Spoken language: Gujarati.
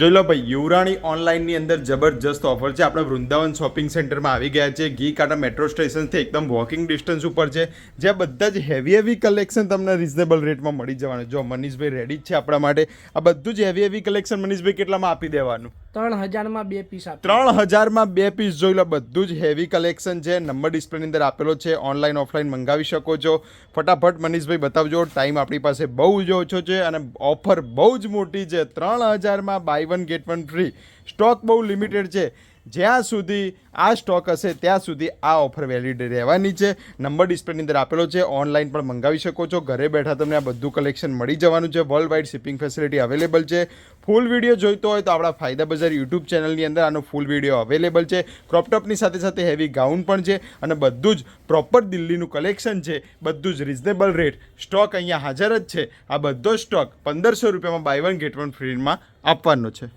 જોઈ લો ભાઈ, યુવરાણી ઓનલાઈનની અંદર જબરજસ્ત ઓફર છે. આપણે વૃંદાવન શોપિંગ સેન્ટરમાં આવી ગયા છે. ઘી કાંટા મેટ્રો સ્ટેશનથી એકદમ વોકિંગ ડિસ્ટન્સ ઉપર છે, જ્યાં બધા જ હેવી કલેક્શન તમને રિઝનેબલ રેટમાં મળી જવાનું. જો મનીષભાઈ રેડી જ છે આપણા માટે. આ બધું જ હેવી કલેક્શન મનીષભાઈ કેટલામાં આપી દેવાનું? 3000માં 2 પીસ આપે. 3000માં 2 પીસ. જોઈ લો, બધું જ હેવી કલેક્શન છે. નંબર ડિસ્પ્લેની અંદર આપેલો છે. ઓનલાઈન ઓફલાઈન મંગાવી શકો છો. ફટાફટ મનીષભાઈ બતાવજો. ટાઈમ આપણી પાસે બહુ જ ઓછો છે અને ઓફર બહુ જ મોટી છે. 3000માં બાય 1 ગેટ 1 ફ્રી. સ્ટોક બહુ લિમિટેડ છે. જ્યાં સુધી આ સ્ટોક હશે ત્યાં સુધી આ ઓફર વેલિડ રહેવાની છે. નંબર ડિસ્પ્લેની અંદર આપેલો છે. ઓનલાઈન પણ મંગાવી શકો છો. ઘરે બેઠા તમને આ બધું કલેક્શન મળી જવાનું છે. World wide shipping facility available છે. ફૂલ વિડીયો જોઈતો હોય તો આપણા ફાયદા બજાર યુટ્યુબ ચેનલની અંદર આનો ફૂલ વિડીયો અવેલેબલ છે. ક્રોપટોપની સાથે સાથે હેવી ગાઉન પણ છે અને બધું જ પ્રોપર દિલ્હીનું કલેક્શન છે. બધું જ રિઝનેબલ રેટ. સ્ટોક અહીંયા હાજર જ છે. આ બધો સ્ટોક 1500 રૂપિયામાં બાય 1 ગેટ 1 ફ્રીમાં આપવાનો છે.